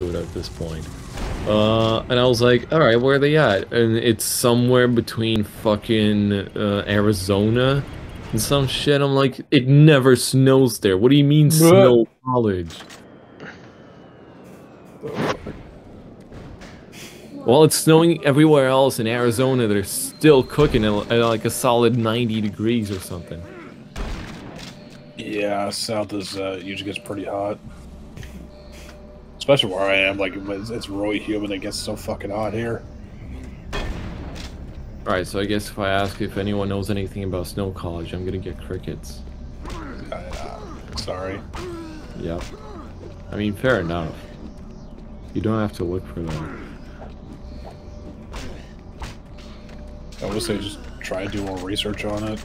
it at this point. And I was like, all right, where are they at? And it's somewhere between fucking Arizona and some shit. I'm like, it never snows there. What do you mean Bleh. snow college? While it's snowing everywhere else in Arizona, they're still cooking at like a solid 90 degrees or something. Yeah, south is usually gets pretty hot. Especially where I am, like it's really humid. It gets so fucking hot here. Alright, so I guess if I ask if anyone knows anything about snow college, I'm gonna get crickets. Sorry. Yep. I mean, fair enough. You don't have to look for them. I would say just try to do more research on it.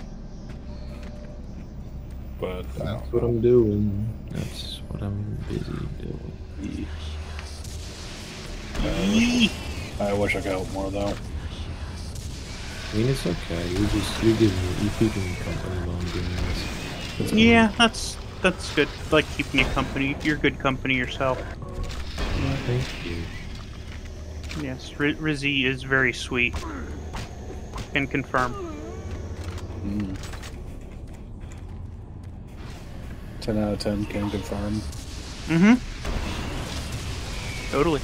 But that's what I'm doing. That's what I'm busy doing. I wish I could help more though. I mean, it's okay. You keeping me company while I'm doing this. Yeah, that's good. Like keeping you company. You're good company yourself. Yeah, thank you. Yes, Rizzy is very sweet. Can confirm. 10 out of 10 can confirm. Mm-hmm. Totally.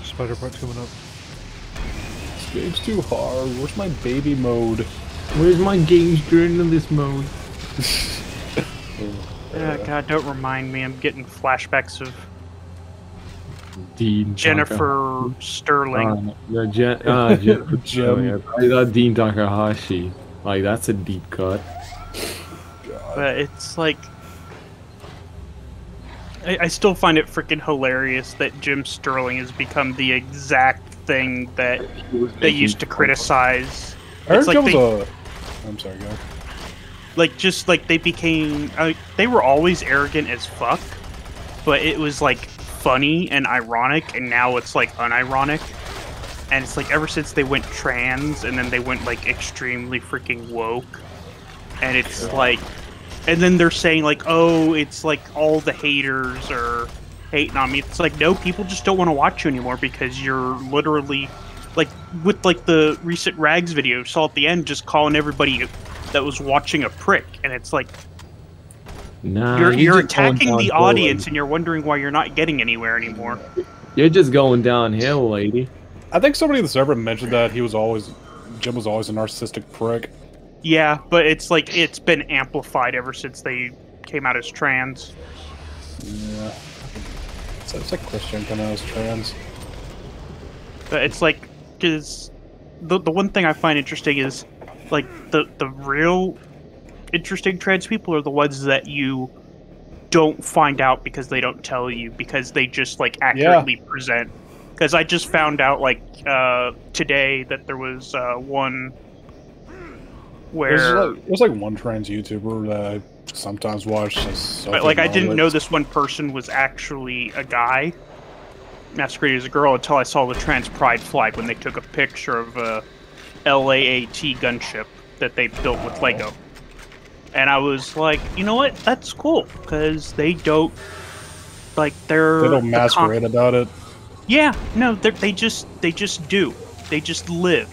Spider part's coming up. This game's too hard. Where's my baby mode? Where's my games during this mode? God, don't remind me. I'm getting flashbacks of Dean Jennifer Sterling. Jennifer Sterling. I thought Dean Takahashi. Like, that's a deep cut. But it's like... I still find it freaking hilarious that Jim Sterling has become the exact thing that they used to criticize. It's like I'm sorry, go. Like, just like they became... they were always arrogant as fuck, but it was like funny and ironic, and now it's like unironic. And it's like ever since they went trans, and then they went like extremely freaking woke, and it's like... And then they're saying, like, oh, it's like all the haters are hating on me. It's like, no, people just don't want to watch you anymore because you're literally, like, with, like, the recent Rags video, saw at the end just calling everybody that was watching a prick. And it's like, nah, you're attacking the audience and you're wondering why you're not getting anywhere anymore. You're just going downhill, lady. I think somebody in the server mentioned that Jim was always a narcissistic prick. Yeah, but it's like, it's been amplified ever since they came out as trans. Yeah. It's like Christian kind of as trans. But it's like, because the one thing I find interesting is, like, the real interesting trans people are the ones that you don't find out because they don't tell you, because they just, like, accurately present. Because I just found out, like, today that there was one... where there's like one trans YouTuber that I sometimes watch. But like, I didn't know this one person was actually a guy masquerading as a girl until I saw the trans pride flag when they took a picture of a LAAT gunship that they built with Lego. And I was like, you know what? That's cool, because they don't, like, they don't masquerade about it. Yeah, no, they just do. They just live.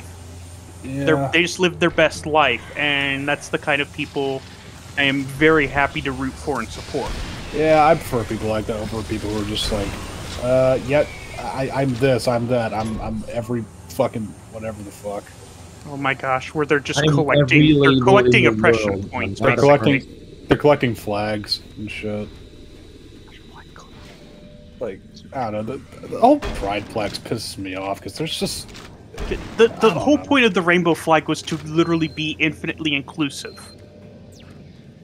Yeah. They just live their best life, and that's the kind of people I am very happy to root for and support. Yeah, I prefer people like that over people who are just like, yeah, I'm this, I'm that, I'm every fucking whatever the fuck. Oh my gosh, where they're just collecting oppression points. They're collecting flags and shit. Like, I don't know, the whole pride flags pisses me off because there's just. The whole point of the rainbow flag was to literally be infinitely inclusive.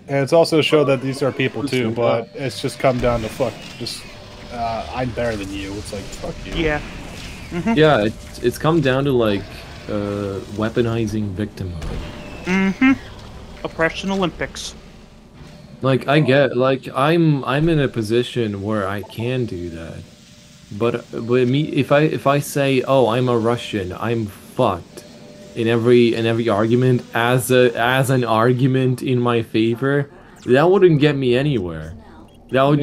And it's also to show that these are people too, but it's just come down to I'm better than you. It's like, fuck you. Yeah. Mm-hmm. Yeah, it's come down to, like, weaponizing victimhood. Mm-hmm. Oppression Olympics. Like, I get, like, I'm in a position where I can do that. But me, if I say, oh, I'm a Russian, I'm fucked. in every argument as an argument in my favor, that wouldn't get me anywhere. That would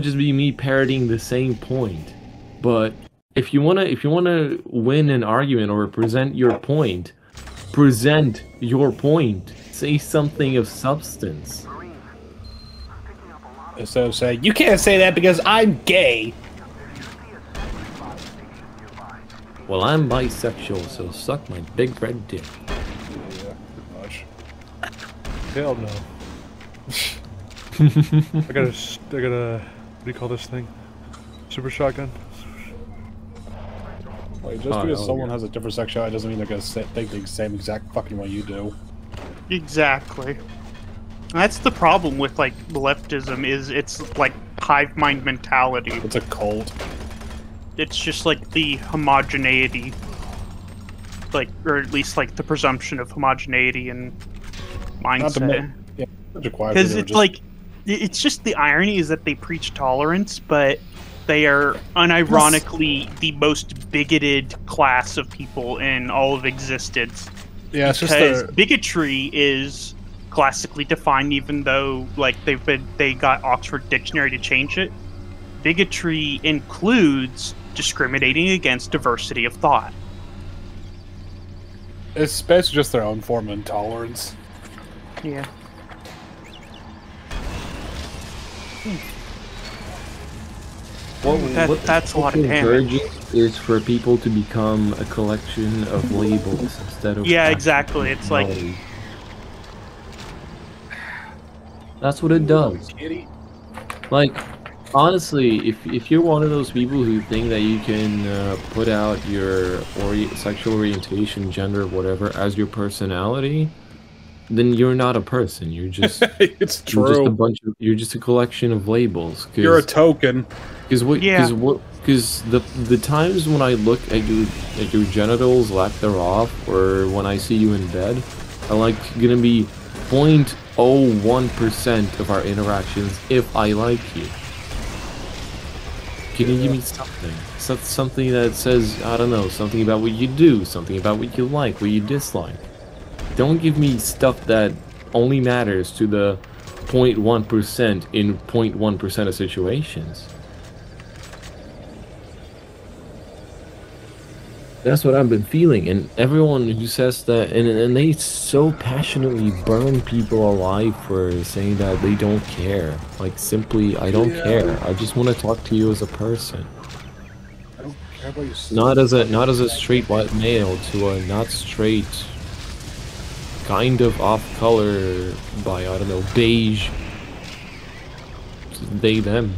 just be me parroting the same point. But if you wanna win an argument or present your point, present your point. Say something of substance. So say, you can't say that because I'm gay. Well, I'm bisexual, so suck my big red dick. Yeah, pretty much. Hell no. I got a, what do you call this thing? Super shotgun? Wait, just because someone has a different sexuality doesn't mean they're gonna think the same exact fucking way you do. Exactly. That's the problem with like leftism, is it's like hive mind mentality. It's a cult. It's just like the homogeneity, like, or at least like the presumption of homogeneity and mindset. Because it's like, it's just the irony is that they preach tolerance, but they are unironically the most bigoted class of people in all of existence. Yeah, it's because just bigotry is classically defined, even though like they got Oxford Dictionary to change it. Bigotry includes discriminating against diversity of thought. It's basically just their own form of intolerance. Yeah. Well, that's a lot of damage. Is for people to become a collection of labels instead of... Yeah, exactly. It's like... That's what it does. Like, honestly, if you're one of those people who think that you can put out your sexual orientation, gender, whatever, as your personality, then you're not a person. You're just... It's true. You're just a collection of labels. You're a token. Because the times when I look at your genitals, lack thereof, or when I see you in bed, are like gonna be 0.01% of our interactions if I like you. Can you give me something? Something that says, I don't know, something about what you do, something about what you like, what you dislike. Don't give me stuff that only matters to the 0.1% in 0.1% of situations. That's what I've been feeling, and everyone who says that, and they so passionately burn people alive for saying that they don't care. Like, simply, I don't care. I just want to talk to you as a person. I don't care about you. Not as a straight white male to a not straight, kind of off color by, I don't know, beige. They, them.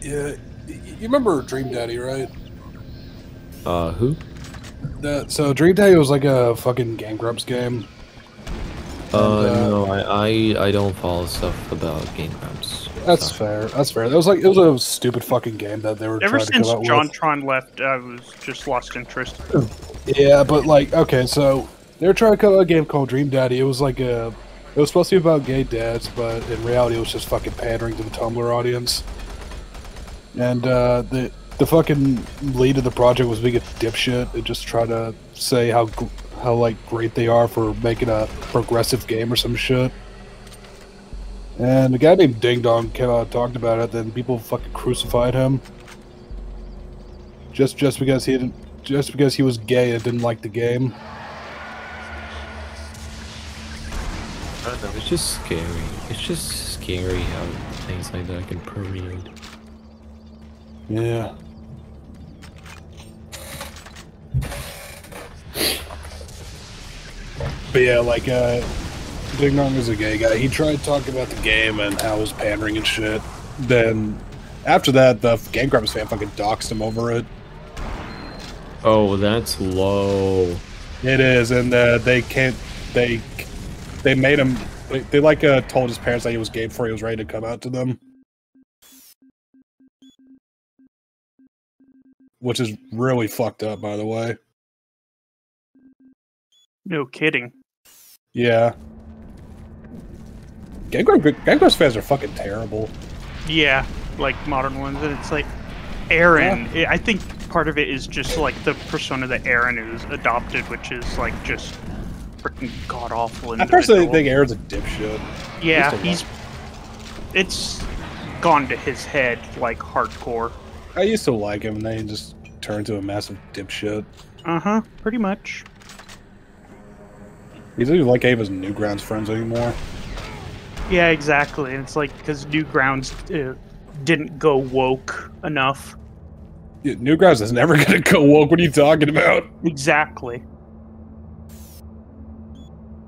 Yeah, you remember Dream Daddy, right? Who? So Dream Daddy was like a fucking Game Grumps game. No, I don't follow stuff about Game Grumps. That's fair. That's fair. It was a stupid fucking game that they were trying to come out with. Ever since JonTron left, I was just lost interest. Yeah, but like, okay, so they were trying to come out with a game called Dream Daddy. It was like it was supposed to be about gay dads, but in reality, it was just fucking pandering to the Tumblr audience. And the fucking lead of the project was being a dipshit and just try to say how like great they are for making a progressive game or some shit. And a guy named Ding Dong came out and talked about it. Then people fucking crucified him just because he was gay and didn't like the game. I don't know. It's just scary. It's just scary how things like that can permeate. Yeah. But yeah, like, Ding Dong is a gay guy. He tried talking about the game and how it was pandering and shit. Then, after that, the Game Grumps fan fucking doxed him over it. Oh, that's low. It is, and they made him, they like, told his parents that he was gay before he was ready to come out to them. Which is really fucked up, by the way. No kidding. Yeah. Game Grumps fans are fucking terrible. Yeah, like modern ones, and it's like, Aaron, I think part of it is just like the persona that Aaron is adopted, which is like just freaking god awful. I personally think Aaron's a dipshit. Yeah, it's gone to his head like hardcore. I used to like him, and then he just turned to a massive dipshit. Pretty much. He doesn't even like any of his Newgrounds friends anymore. Yeah, exactly. And it's like because Newgrounds didn't go woke enough. Yeah, Newgrounds is never gonna go woke. What are you talking about? Exactly.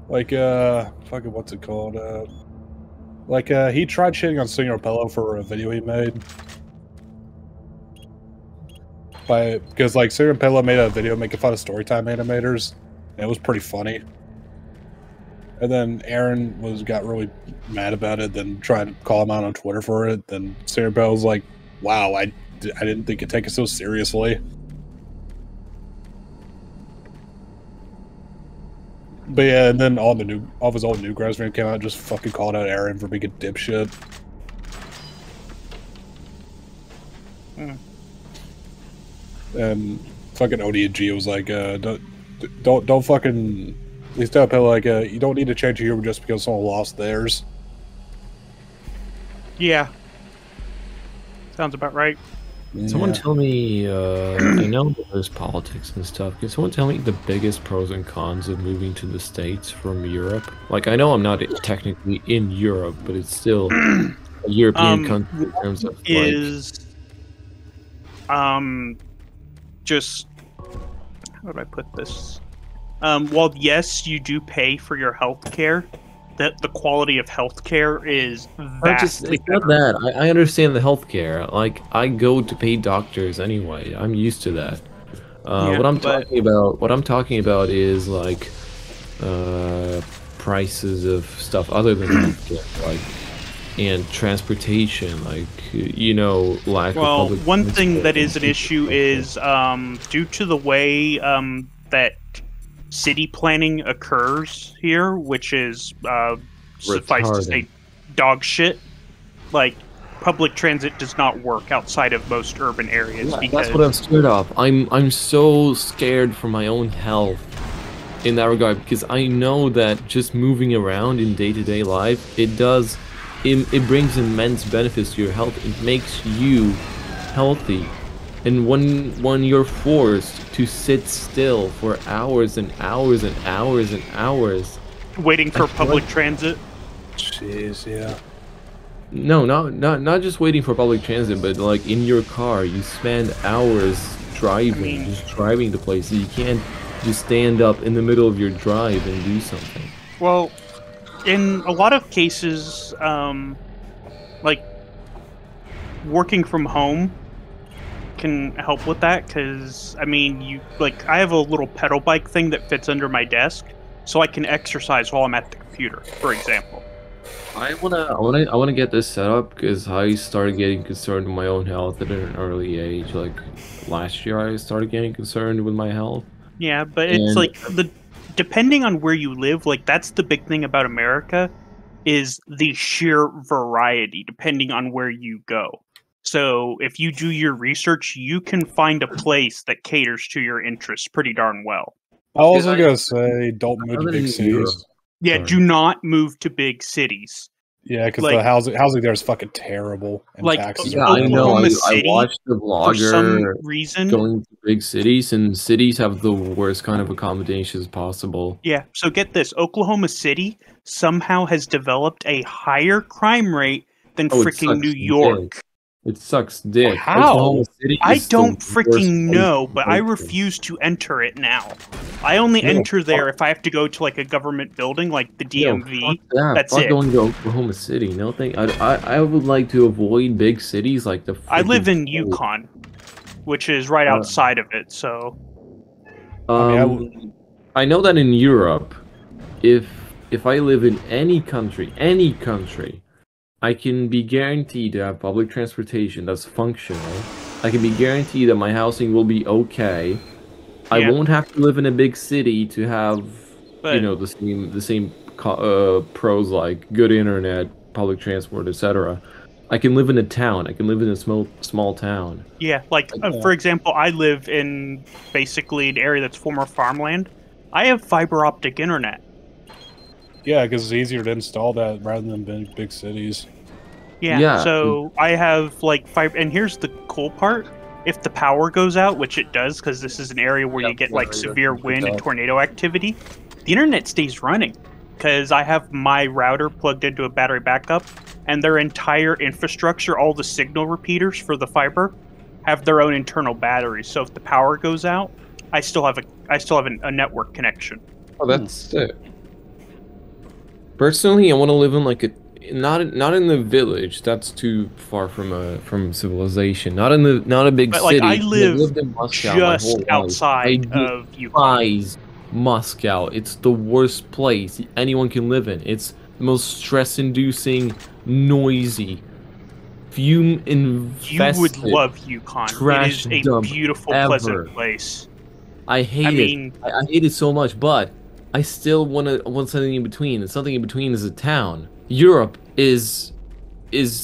Like, fucking what's it called? He tried shitting on Singer Pello for a video he made. Because, like, Singer Pello made a video making fun of Storytime animators, and it was pretty funny. And then Aaron got really mad about it, then tried to call him out on Twitter for it. Then Singer Pello was like, wow, I didn't think you'd take it so seriously. But yeah, and then all of his old Newgrounds fans came out and just fucking called out Aaron for being a dipshit. And fucking ODG was like, don't fucking. He's telling people like, you don't need to change your humor just because someone lost theirs. Yeah. Sounds about right. Someone tell me, I know that there's politics and stuff. Can someone tell me the biggest pros and cons of moving to the States from Europe? Like, I know I'm not technically in Europe, but it's still a European country in terms of, just, how do I put this? While, yes, you do pay for your health care, that the quality of healthcare is vastly it's not that. I understand the healthcare. Like, I go to pay doctors anyway. I'm used to that. What I'm talking about is like prices of stuff other than healthcare, like, and transportation, like, you know, lack of public one thing that is an issue is due to the way that city planning occurs here, which is suffice to say dog shit. Like, public transit does not work outside of most urban areas. Yeah, because that's what I'm scared of. I'm so scared for my own health in that regard, because I know that just moving around in day-to-day life, it brings immense benefits to your health. It makes you healthy. And when you're forced to sit still for hours and hours and hours and hours, waiting for public transit. Jeez, yeah. No, not just waiting for public transit, but like in your car, you spend hours driving, just driving to places. You can't just stand up in the middle of your drive and do something. Well, in a lot of cases, like working from home can help with that, because I mean, I have a little pedal bike thing that fits under my desk, so I can exercise while I'm at the computer, for example. I wanna get this set up because I started getting concerned with my own health at an early age. Like last year, I started getting concerned with my health. Yeah, but it's like depending on where you live, like that's the big thing about America, is the sheer variety depending on where you go. So if you do your research, you can find a place that caters to your interests pretty darn well. I was also gonna say, don't move to big cities. Yeah, do not move to big cities. Yeah, because the housing there is fucking terrible. And like, taxes yeah, are I know. I City, watched the vlogger for some reason going to big cities, and cities have the worst kind of accommodations possible. Yeah, so get this. Oklahoma City somehow has developed a higher crime rate than freaking New York. Dick. It sucks dick. How? I don't freaking know, but I refuse to enter it now. I only enter there if I have to go to like a government building, like the DMV. That's it. Going to Oklahoma City. No thing. I would like to avoid big cities like the. I live in Yukon, which is right outside of it. So. I know that in Europe, if I live in any country, I can be guaranteed to have public transportation that's functional. I can be guaranteed that my housing will be okay. I won't have to live in a big city to have, you know, the same pros like good internet, public transport, etc. I can live in a town. I can live in a small town. Yeah, like for example, I live in basically an area that's former farmland. I have fiber optic internet. Yeah, because it's easier to install that rather than big cities. Yeah, so I have like fiber, and here's the cool part: if the power goes out, which it does, because this is an area where you get like severe wind and tornado activity, the internet stays running. Because I have my router plugged into a battery backup, and their entire infrastructure, all the signal repeaters for the fiber, have their own internal batteries. So if the power goes out, I still have a network connection. Oh, that's it. Personally, I want to live in like a not in the village. That's too far from civilization. Not a big but, city. Like I lived in Moscow just outside of Ukraine. Moscow. It's the worst place anyone can live in. It's the most stress-inducing, noisy, fume-infested. You would love Yukon. It is a beautiful, pleasant place. I hate it. I hate it so much, but I still want something in between. And something in between is a town. Europe is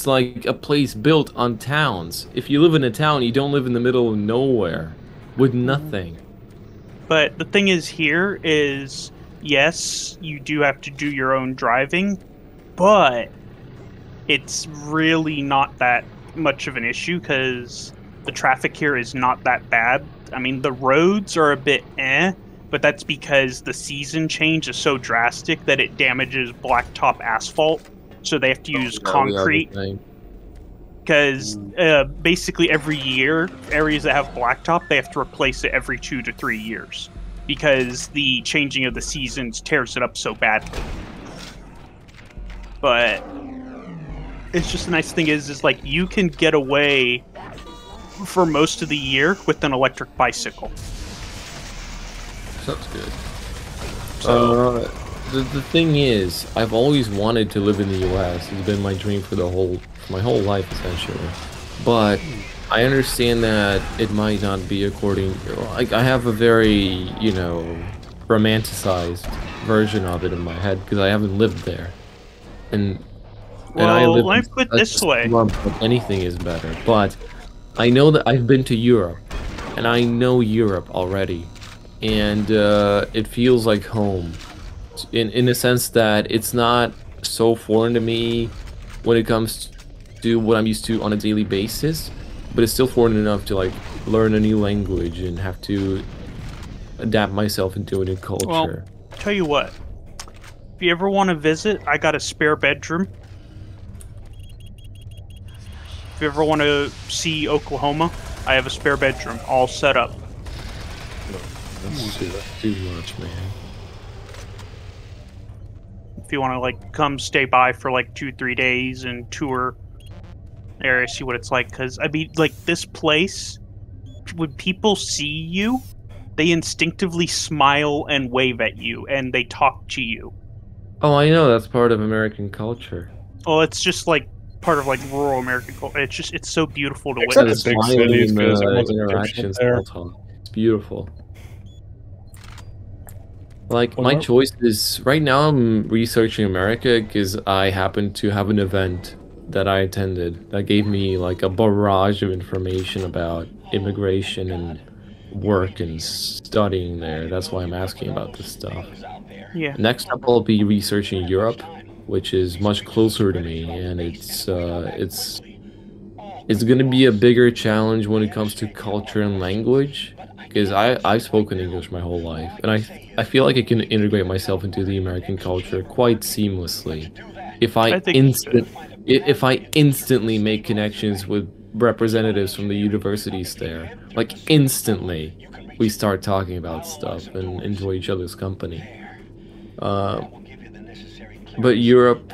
like a place built on towns. If you live in a town, you don't live in the middle of nowhere with nothing. But the thing is here is, yes, you do have to do your own driving, but it's really not that much of an issue because the traffic here is not that bad. I mean, the roads are a bit but that's because the season change is so drastic that it damages blacktop asphalt, so they have to use concrete. Because basically every year, areas that have blacktop, they have to replace it every 2 to 3 years. Because the changing of the seasons tears it up so badly. But it's just the nice thing is like you can get away for most of the year with an electric bicycle. Sounds good. So the thing is, I've always wanted to live in the U.S. It's been my dream for my whole life, essentially. But I understand that it might not be according. Like I have a very, romanticized version of it in my head because I haven't lived there, and well, let me put it this way: anything is better. But I know that I've been to Europe, and I know Europe already, and it feels like home. In a sense that it's not so foreign to me when it comes to what I'm used to on a daily basis, but it's still foreign enough to like learn a new language and have to adapt myself into a new culture. Well, tell you what, if you ever want to visit, I got a spare bedroom. If you ever want to see Oklahoma, I have a spare bedroom all set up. That's too much, man. If you want to like come stay by for like 2-3 days and tour area, see what it's like, because I mean, like this place, when people see you, they instinctively smile and wave at you and they talk to you. Oh, I know, that's part of American culture. Well, it's just like part of like rural American culture. It's so beautiful to witness. witness. Big cities, Interactions, it's beautiful. Like, my choice is, right now I'm researching America because I happen to have an event that I attended that gave me like a barrage of information about immigration and work and studying there. That's why I'm asking about this stuff. Yeah. Next up I'll be researching Europe, which is much closer to me, and it's gonna be a bigger challenge when it comes to culture and language. Because I've spoken English my whole life, and I feel like I can integrate myself into the American culture quite seamlessly. If I instantly make connections with representatives from the universities there, like instantly, we start talking about stuff and enjoy each other's company. But Europe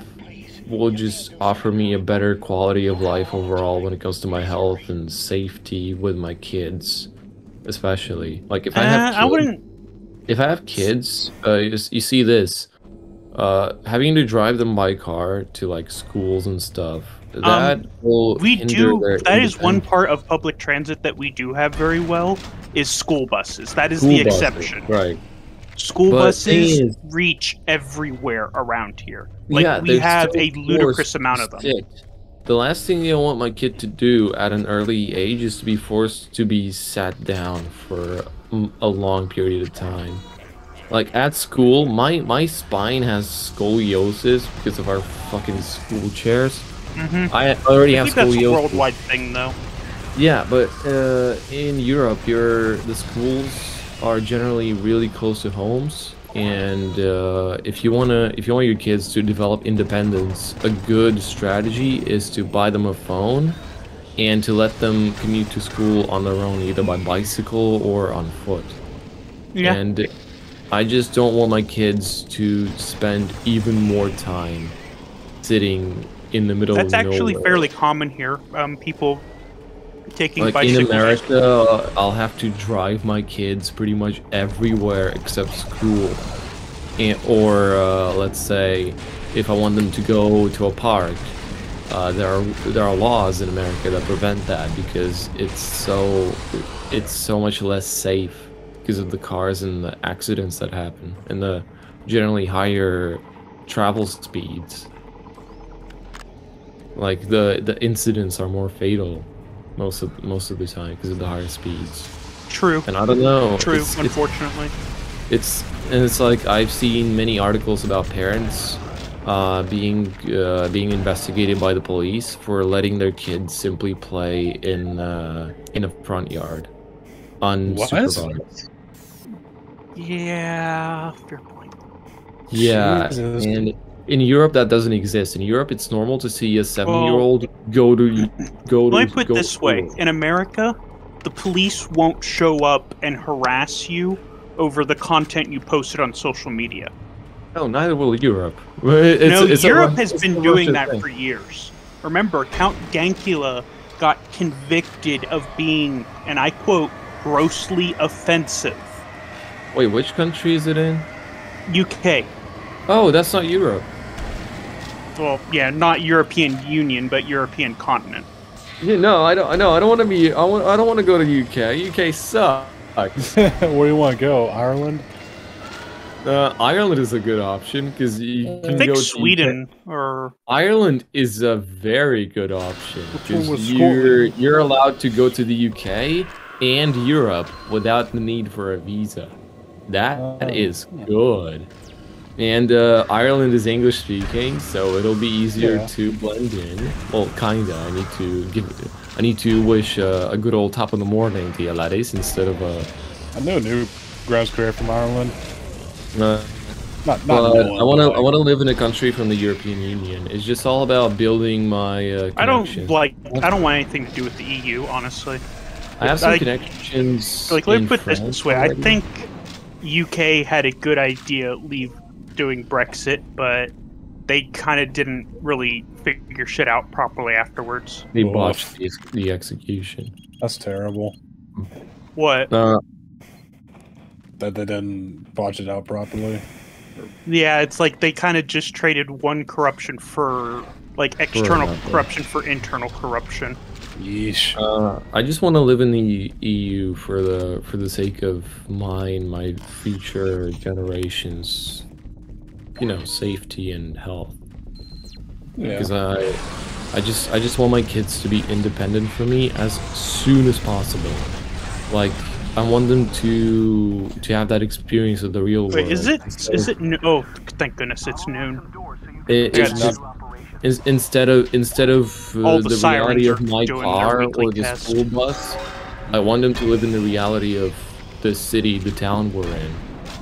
will just offer me a better quality of life overall when it comes to my health and safety with my kids. Especially, like if I have kids, if I have kids, you see this, having to drive them by car to like schools and stuff, that will that is one part of public transit that we do have very well, is school buses. That is the exception. Right. School buses reach everywhere around here. Like, we have a ludicrous amount of them. the last thing I want my kid to do at an early age is to be forced to be sat down for a long period of time. Like at school, my spine has scoliosis because of our fucking school chairs. I already have I think that's a scoliosis. worldwide thing, though. Yeah, but in Europe, the schools are generally really close to homes, and if you want your kids to develop independence, a good strategy is to buy them a phone and to let them commute to school on their own, either by bicycle or on foot. Yeah. And I just don't want my kids to spend even more time sitting in the middle of nowhere. That's actually fairly common here. People taking Like bicycles. in America, I'll have to drive my kids pretty much everywhere except school. Or let's say, if I want them to go to a park, there are laws in America that prevent that because it's so much less safe because of the cars and the accidents that happen and the generally higher travel speeds. Like the incidents are more fatal most of the time because of the higher speeds. True. And I don't know. True. Unfortunately. It's like I've seen many articles about parents being investigated by the police for letting their kids simply play in a front yard unsupervised. Yeah, fair point. Yeah, Jesus. and in Europe that doesn't exist. In Europe, it's normal to see a 7-year-old go to. Let me put it this way: in America, the police won't show up and harass you over the content you posted on social media. No, neither will Europe. Europe has it's been a doing Russian that thing. for years. Remember, Count Dankula got convicted of being, and I quote, grossly offensive. Wait, which country is it in? UK. Oh, that's not Europe. Well, yeah, not European Union, but European continent. Yeah, no, I don't want to be. I don't want to go to UK. UK sucks. Where do you want to go? Ireland? Ireland is a good option because you can I think go to Sweden UK. or Ireland is a very good option Which one because was you're allowed to go to the UK and Europe without the need for a visa. That is good. And Ireland is English speaking, so it'll be easier to blend in. Well, kinda. I need to wish a good old top of the morning to you laddies instead of I know a new grounds career from Ireland. But I want to live in a country from the European Union. It's just all about building my I don't connections. want anything to do with the EU, honestly. I have some connections. Like, let me in put this France way: I already. think UK had a good idea doing Brexit, but they kind of didn't really figure shit out properly afterwards. They botched the execution. That's terrible. What? That they didn't botch it out properly. Yeah, it's like they kind of just traded one corruption for like external corruption for internal corruption. Yeesh. I just want to live in the EU for the sake of my future generations, safety and health. Yeah. Because I just want my kids to be independent from me as soon as possible. Like I want them to have that experience of the real world. Wait, is it? Oh, thank goodness, it's noon. Instead of the reality of my car or the test. school bus, I want them to live in the reality of the city, the town we're in,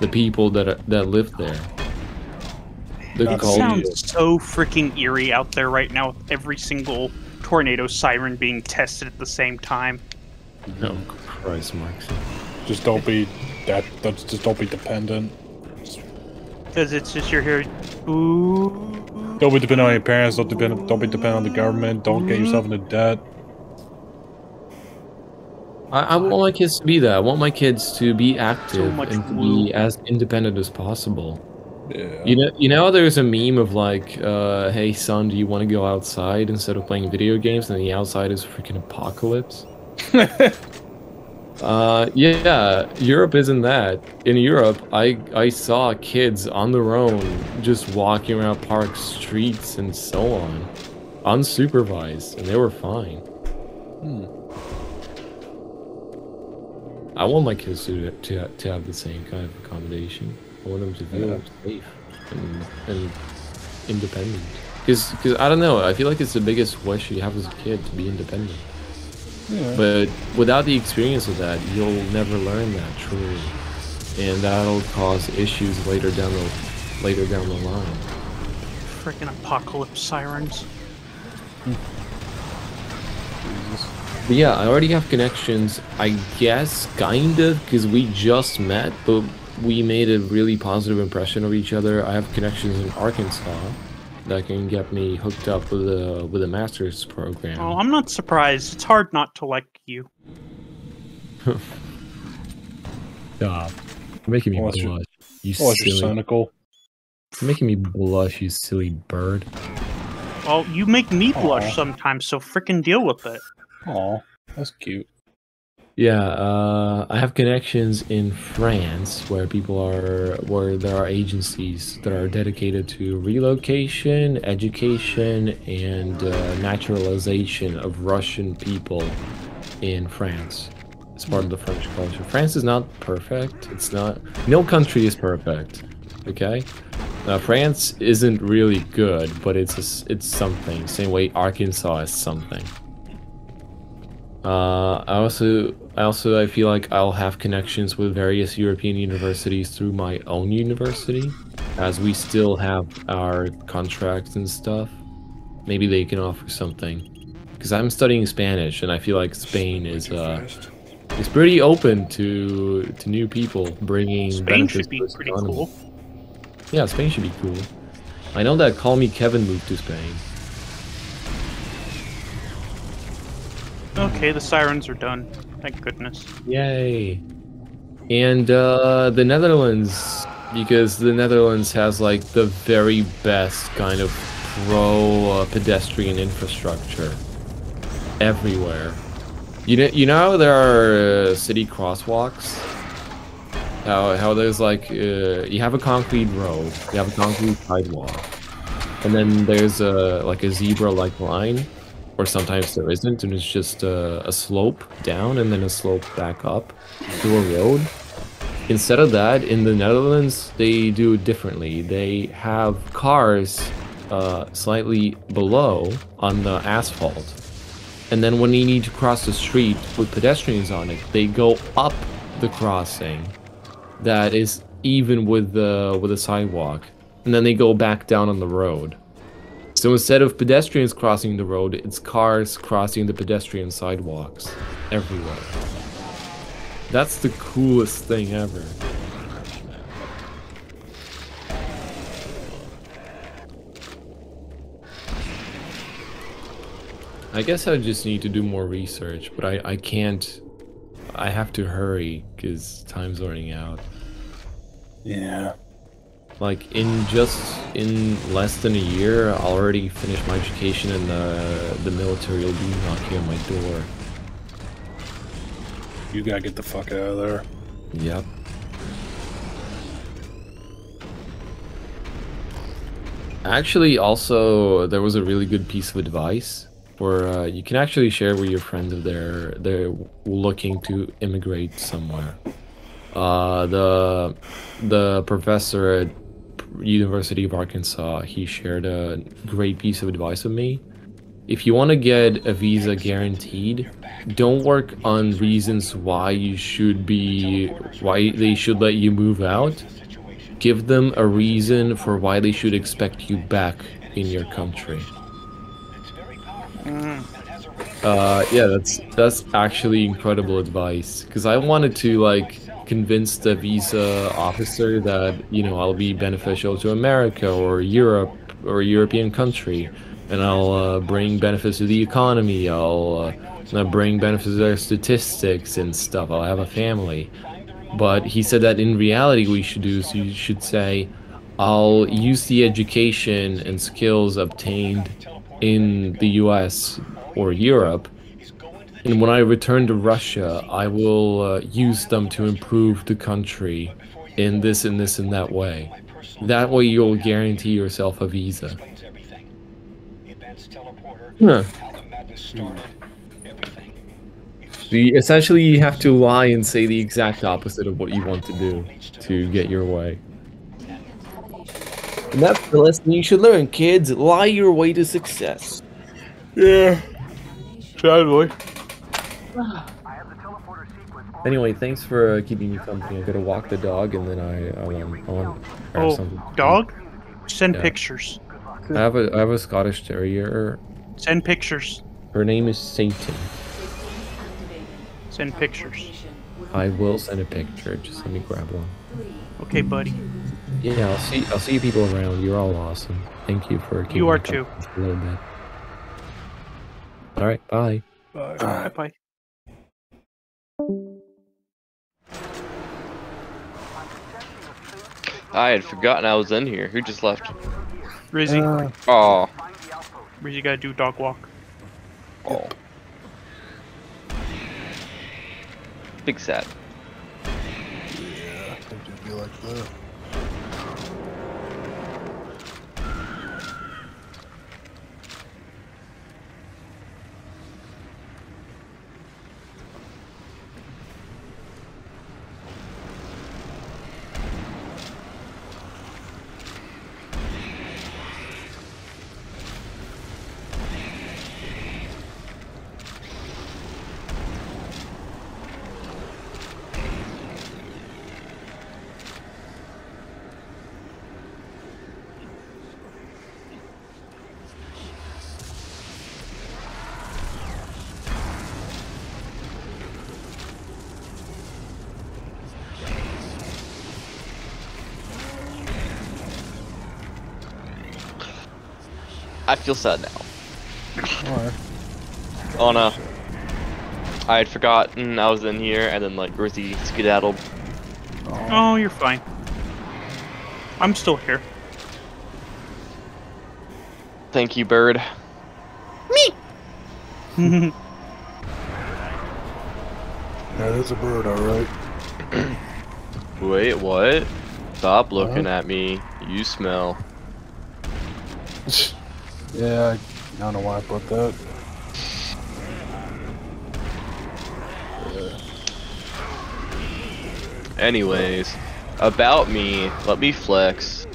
the people that live there. It sounds so freaking eerie out there right now with every single tornado siren being tested at the same time. No, Christ, Marks. Just don't be just don't be dependent. Because it's just you're here. Ooh. Don't be dependent on your parents. Don't be dependent on the government. Don't get yourself into debt. I want my kids to be that. I want my kids to be active much and to glue. be as independent as possible. Yeah. You know, there's a meme of like, hey son, do you want to go outside instead of playing video games? And the outside is freaking apocalypse. Yeah, Europe isn't that. In Europe, I saw kids on their own just walking around park streets and so on. unsupervised, and they were fine. Hmm. I want my kids to have the same kind of accommodation. I want them to feel safe and independent. Because I don't know, I feel like it's the biggest wish you have as a kid, to be independent. Yeah. But without the experience of that, you'll never learn that truly, and that'll cause issues later down the line. Freaking apocalypse sirens. Jesus. But yeah, I already have connections, I guess, kind of, because we just met, but we made a really positive impression of each other. I have connections in Arkansas that can get me hooked up with a master's program. Oh, I'm not surprised. It's hard not to like you. Stop. You're making me Unless blush. You you're silly. cynical. You're making me blush, you silly bird. Well, you make me blush Aw. sometimes, so frickin' deal with it. Aw, that's cute. Yeah, I have connections in France where there are agencies that are dedicated to relocation, education, and naturalization of Russian people in France. It's part of the French culture. France is not perfect. It's not. No country is perfect. Okay, France isn't really good, but it's something. Same way Arkansas is something. I feel like I'll have connections with various European universities through my own university, as we still have our contracts and stuff. Maybe they can offer something, because I'm studying Spanish, and I feel like Spain is pretty open to new people bringing Spain benefits should be to its pretty economy. cool. Yeah, Spain should be cool. I know that Call Me Kevin moved to Spain. Okay, the sirens are done. Thank goodness. Yay. And the Netherlands, because the Netherlands has like the very best kind of pedestrian infrastructure everywhere. You know how there are city crosswalks? How there's like you have a concrete road, you have a concrete sidewalk, and then there's like a zebra-like line. Or sometimes there isn't, and it's just a slope down and then a slope back up to a road. Instead of that, in the Netherlands, they do it differently. They have cars slightly below on the asphalt. And then when you need to cross the street with pedestrians on it, they go up the crossing that is even with the sidewalk. And then they go back down on the road. So instead of pedestrians crossing the road, it's cars crossing the pedestrian sidewalks everywhere. That's the coolest thing ever. I guess I just need to do more research, but I can't. I have to hurry because time's running out. Yeah. Like in less than a year, I'll already finish my education, and the military will be knocking on my door. You gotta get the fuck out of there. Yep. Actually, also, there was a really good piece of advice where you can actually share with your friends if they're looking to immigrate somewhere. The professor at University of Arkansas, he shared a great piece of advice with me. If you want to get a visa guaranteed, don't work on reasons why they should let you move out. Give them a reason for why they should expect you back in your country. Yeah, that's actually incredible advice, because I wanted to like convince the visa officer that, you know, I'll be beneficial to America or Europe or a European country, and I'll bring benefits to the economy. I'll bring benefits to their statistics and stuff. I'll have a family. But he said that in reality, what you should do is you should say, I'll use the education and skills obtained in the US or Europe, and when I return to Russia, I will use them to improve the country in this and this and that way. That way you'll guarantee yourself a visa. Huh. Essentially, you have to lie and say the exact opposite of what you want to do to get your way. And that's the lesson you should learn, kids. Lie your way to success. Yeah. Sadly. Anyway, thanks for keeping me company. I gotta walk the dog, and then I want to grab something. Dog? Send Yeah. pictures. I have a Scottish Terrier. Send pictures. Her name is Satan. Send pictures. I will send a picture. Just let me grab one. Okay, buddy. Yeah, I'll see you people around. You're all awesome. Thank you for keeping You are me too. company for a little bit. All right, bye. Bye. Bye. I had forgotten I was in here. Who just left? Rizzy. Oh. Rizzy gotta do dog walk. Oh. Big sad. Yeah, I think it'd be like that. I feel sad now. Alright. Oh no. I had forgotten I was in here, and then like Rizzy skedaddled. Oh, you're fine. I'm still here. Thank you, bird. That is a bird, alright. Wait, what? Stop looking at me. You smell. Yeah, I don't know why I put that. Anyways, about me, let me flex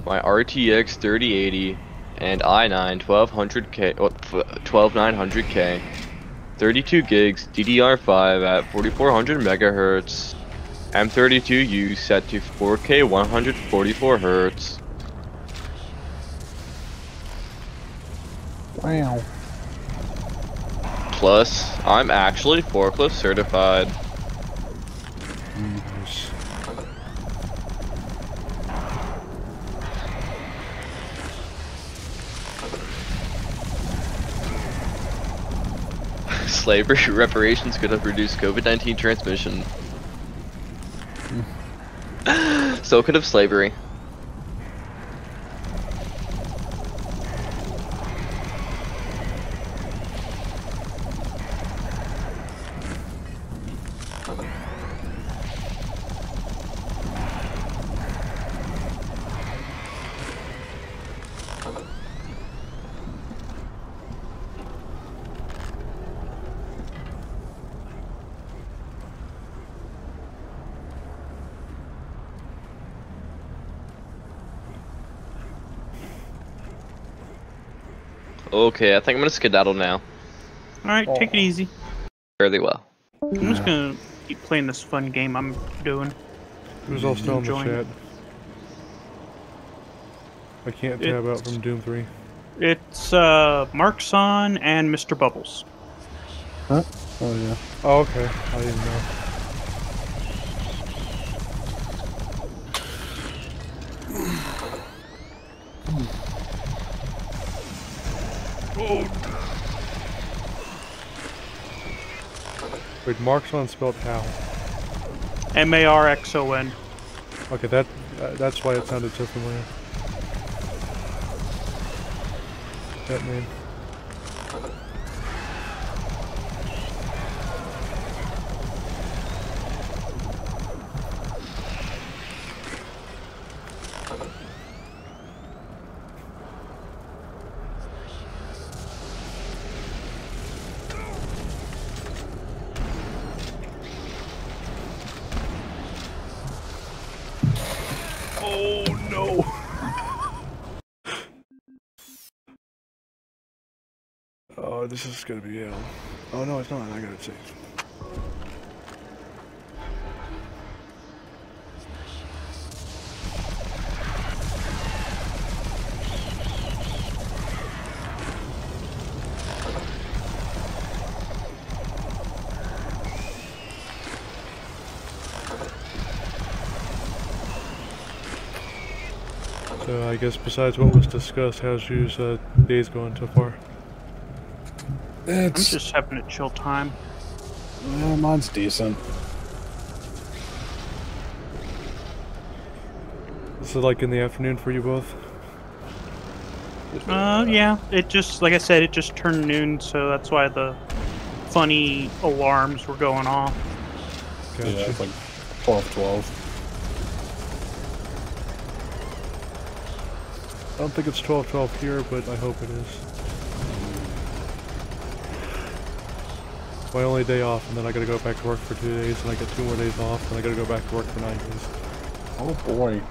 my RTX 3080 and i9 1200K, 12900K, 32 gigs DDR5 at 4400 megahertz, M32U set to 4K 144 hertz. Wow. Plus, I'm actually forklift certified. Nice. Slavery reparations could have reduced COVID-19 transmission. So could have slavery. Okay, I think I'm gonna skedaddle now. Alright, take it easy. Fairly well. I'm just gonna keep playing this fun game I'm doing. Who's all still in the Enjoying chat? I can't tab out from Doom 3. It's Markson and Mr. Bubbles. Huh? Oh, yeah. Oh, okay. I didn't know. Wait, Markson spelled how? Marxon. Okay, that's why it sounded so familiar. That name. Oh, this is gonna be hell. Oh no, it's not. I got it saved. So I guess besides what was discussed, how's your days going so far? I'm just having a chill time. Yeah, mine's decent. This is like in the afternoon for you both? Yeah. It just, like I said, it just turned noon, so that's why the funny alarms were going off. Gotcha. Yeah, it's like 12:12. I don't think it's 12:12 here, but I hope it is. My only day off, and then I gotta go back to work for 2 days, and I get 2 more days off, and I gotta go back to work for 9 days. Oh boy.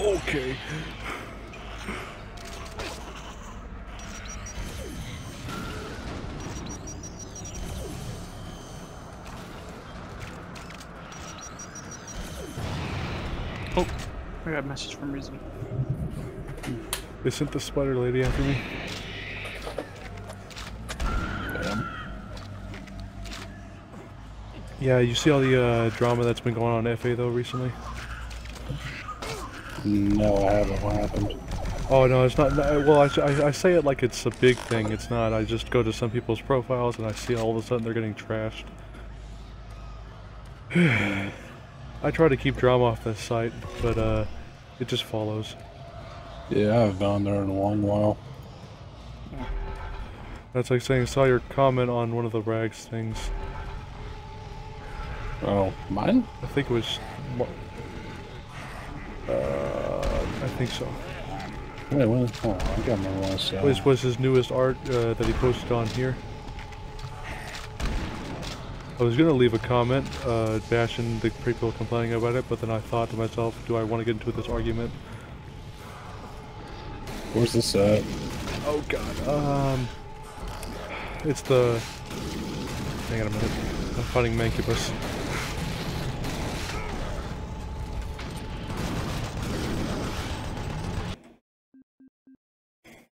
Okay. Oh, I got a message from Rizzy. They sent the spider lady after me. Damn. Yeah, you see all the drama that's been going on in FA though recently? No, I haven't. What happened? Oh no, it's not. Well, I say it like it's a big thing. It's not. I just go to some people's profiles and I see all of a sudden they're getting trashed. I try to keep drama off this site, but it just follows. Yeah, I haven't been on there in a long while. That's like saying I saw your comment on one of the rags things. Oh, mine? I think it was. I think so. Wait, what? Oh, I got my last. This was his newest art that he posted on here. I was gonna leave a comment bashing the people complaining about it, but then I thought to myself, do I want to get into this argument? Where's this at? Oh god. It's the. Hang on a minute. I'm finding Mancubus.